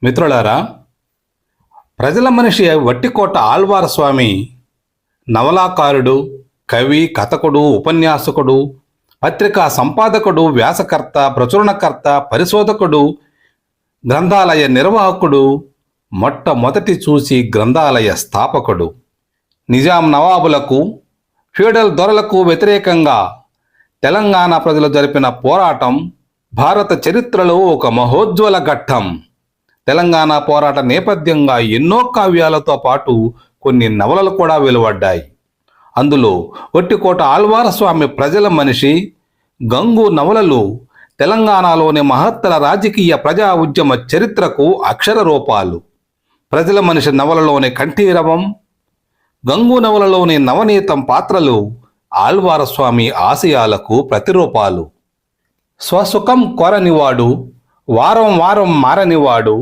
మిత్రులారా, ప్రజల మనిషి వట్టికోట ఆళ్వార్ స్వామి నవలాకారుడు, కవి, కథకుడు, ఉపన్యాసకుడు, పత్రికా సంపాదకుడు, వ్యాసకర్త, ప్రచురణకర్త, పరిశోధకుడు, గ్రంథాలయ నిర్వాహకుడు, మొట్టమొదటి చూసి గ్రంథాలయ స్థాపకుడు. నిజాం నవాబులకు, ఫ్యూడల్ దొరలకు వ్యతిరేకంగా తెలంగాణ ప్రజలు జరిపిన పోరాటం భారత చరిత్రలో ఒక మహోజ్వల ఘట్టం. తెలంగాణ పోరాట నేపథ్యంగా ఎన్నో కావ్యాలతో పాటు కొన్ని నవలలు కూడా వెలువడ్డాయి. అందులో వట్టికోట ఆళ్వార్ స్వామి ప్రజల మనిషి, గంగు నవలలు తెలంగాణలోని మహత్తర రాజకీయ ప్రజా ఉద్యమ చరిత్రకు అక్షర రూపాలు. ప్రజల మనిషి నవలలోని కంఠీరవం, గంగు నవలలోని నవనీతం పాత్రలు ఆళ్వార్ స్వామి ఆశయాలకు ప్రతిరూపాలు. స్వసుఖం కోరనివాడు, వారం వారం మారనివాడు,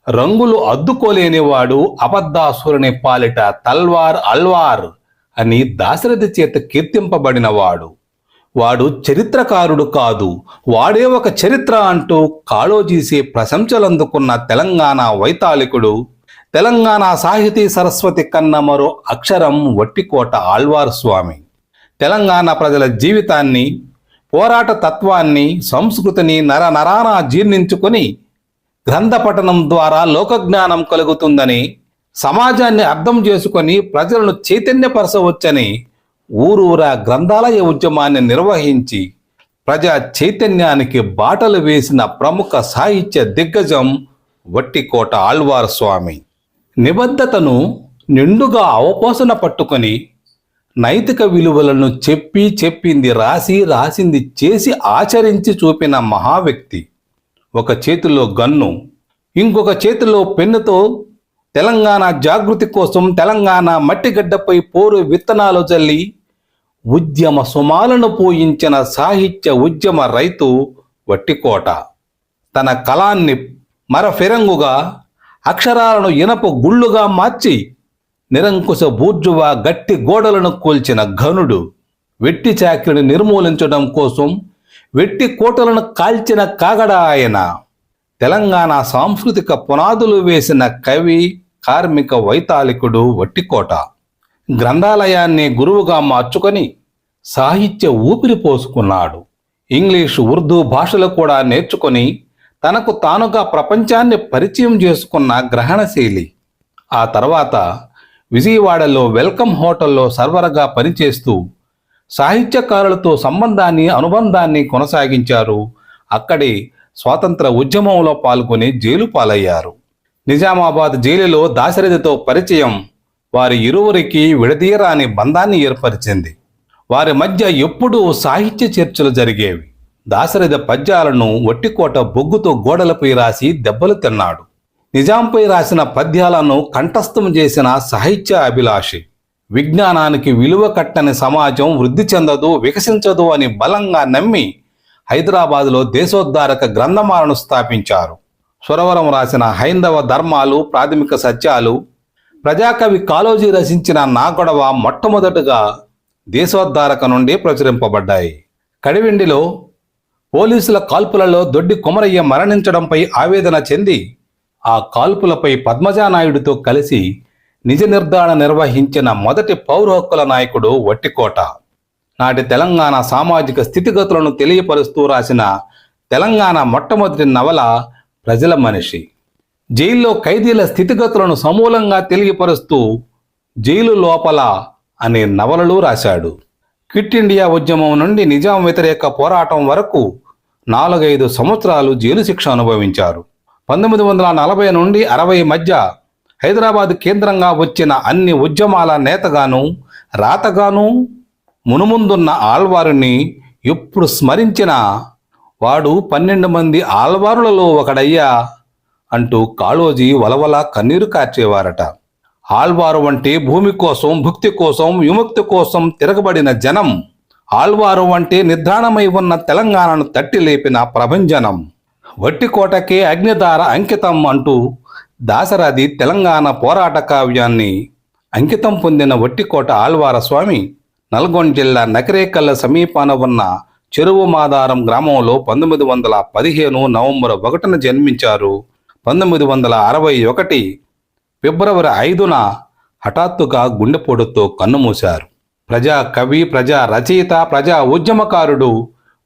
రంగులు అద్దుకోలేనివాడు, అబద్ధాసురుని పాలిట తల్వార్ అల్వార్ అని దాశరథి చేత కీర్తింపబడినవాడు. వాడు చరిత్రకారుడు కాదు, వాడే ఒక చరిత్ర అంటూ కాళోజీసే ప్రశంసలందుకున్న తెలంగాణ వైతాళికుడు, తెలంగాణ సాహితీ సరస్వతి కన్న మరో అక్షరం వట్టికోట ఆళ్వార్ స్వామి. తెలంగాణ ప్రజల జీవితాన్ని, పోరాట తత్వాన్ని, సంస్కృతిని నరాన జీర్ణించుకొని గ్రంథ పఠనం ద్వారా లోకజ్ఞానం కలుగుతుందని, సమాజాన్ని అర్థం చేసుకొని ప్రజలను చైతన్యపరచవచ్చని ఊరూరా గ్రంథాలయ ఉద్యమాన్ని నిర్వహించి ప్రజా చైతన్యానికి బాటలు వేసిన ప్రముఖ సాహిత్య దిగ్గజం వట్టికోట ఆళ్వార్ స్వామి. నిబద్ధతను నిండుగా అవపోసన పట్టుకొని నైతిక విలువలను చెప్పింది రాసింది చేసి ఆచరించి చూపిన మహావ్యక్తి. ఒక చేతిలో గన్ను, ఇంకొక చేతిలో పెన్నుతో తెలంగాణ జాగృతి కోసం తెలంగాణ మట్టిగడ్డపై పోరు విత్తనాలు చల్లి ఉద్యమ సుమాలను పూయించిన సాహిత్య ఉద్యమ రైతు వట్టికోట. తన కళాన్ని మరఫిరంగుగా, అక్షరాలను ఇనప గుళ్ళుగా మార్చి నిరంకుశ బూర్జువా గట్టి గోడలను కూల్చిన ఘనుడు. వెట్టి చాకిరిని నిర్మూలించడం కోసం వెట్టి కోటలను కాల్చిన కాగడ ఆయన. తెలంగాణ సాంస్కృతిక పునాదులు వేసిన కవి, కార్మిక వైతాళికుడు వట్టికోట. గ్రంథాలయాన్ని గురువుగా మార్చుకొని సాహిత్య ఊపిరి పోసుకున్నాడు. ఇంగ్లీషు, ఉర్దూ భాషలు కూడా నేర్చుకొని తనకు తానుగా ప్రపంచాన్ని పరిచయం చేసుకున్న గ్రహణశీలి. ఆ తర్వాత విజయవాడలో వెల్కమ్ హోటల్లో సర్వర్గా పనిచేస్తూ సాహిత్యకారులతో అనుబంధాన్ని కొనసాగించారు. అక్కడే స్వాతంత్ర ఉద్యమంలో పాల్గొని జైలు పాలయ్యారు. నిజామాబాద్ జైలులో దాశరథితో పరిచయం వారి ఇరువురికి విడదీయరాని బంధాన్ని ఏర్పరిచింది. వారి మధ్య ఎప్పుడూ సాహిత్య చర్చలు జరిగేవి. దాశరథి పద్యాలను వట్టికోట బొగ్గుతో గోడలపై రాసి దెబ్బలు తిన్నాడు. నిజాంపై రాసిన పద్యాలను కంఠస్థం చేసిన సాహిత్య అభిలాషి. విజ్ఞానానికి విలువ కట్టని సమాజం వృద్ధి చెందదు, వికసించదు అని బలంగా నమ్మి హైదరాబాదులో దేశోద్ధారక గ్రంథమాలను స్థాపించారు. సురవరం రాసిన హైందవ ధర్మాలు, ప్రాథమిక సత్యాలు, ప్రజాకవి కాళోజీ రచించిన నా గొడవ మొట్టమొదటగా దేశోద్ధారక నుండి ప్రచురింపబడ్డాయి. కడివెండిలో పోలీసుల కాల్పులలో దొడ్డి కొమరయ్య మరణించడంపై ఆవేదన చెంది ఆ కాల్పులపై పద్మజానాయుడితో కలిసి నిజ నిర్ధారణ నిర్వహించిన మొదటి పౌర హక్కుల నాయకుడు వట్టికోట. నాటి తెలంగాణ సామాజిక స్థితిగతులను తెలియపరుస్తూ రాసిన తెలంగాణ మొట్టమొదటి నవల ప్రజల మనిషి. జైల్లో ఖైదీల స్థితిగతులను సమూలంగా తెలియపరుస్తూ జైలు లోపల అనే నవలలు రాశాడు. క్విట్ ఇండియా ఉద్యమం నుండి నిజాం వ్యతిరేక పోరాటం వరకు 4-5 సంవత్సరాలు జైలు శిక్ష అనుభవించారు. 1940 నుండి 60 మధ్య హైదరాబాద్ కేంద్రంగా వచ్చిన అన్ని ఉద్యమాల నేతగాను, రాతగాను మునుముందున్న ఆళ్వారుని ఎప్పుడు స్మరించినా వాడు 12 మంది ఆళ్వారులలో ఒకడయ్యా అంటూ కాళోజీ వలవల కన్నీరు కార్చేవారట. ఆళ్వారు అంటే భూమి కోసం, భుక్తి కోసం, విముక్తి కోసం తిరగబడిన జనం. ఆళ్వారు అంటే నిద్రాణమై ఉన్న తెలంగాణను తట్టి లేపిన ప్రభంజనం. వట్టికోటకే అగ్నిధార అంకితం అంటూ దాశరథి తెలంగాణ పోరాట కావ్యాన్ని అంకితం పొందిన వట్టికోట ఆళ్వార్ స్వామి నల్గొండ జిల్లా నకరేకల్ల సమీపాన ఉన్న చెరువు మాదారం గ్రామంలో 1915 నవంబర్ 1న జన్మించారు. 1961 ఫిబ్రవరి 5న హఠాత్తుగా గుండెపోటుతో కన్నుమూశారు. ప్రజా కవి, ప్రజా రచయిత, ప్రజా ఉద్యమకారుడు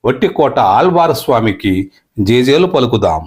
వట్టికోట ఆళ్వార్ స్వామికి జేజేలు పలుకుదాం.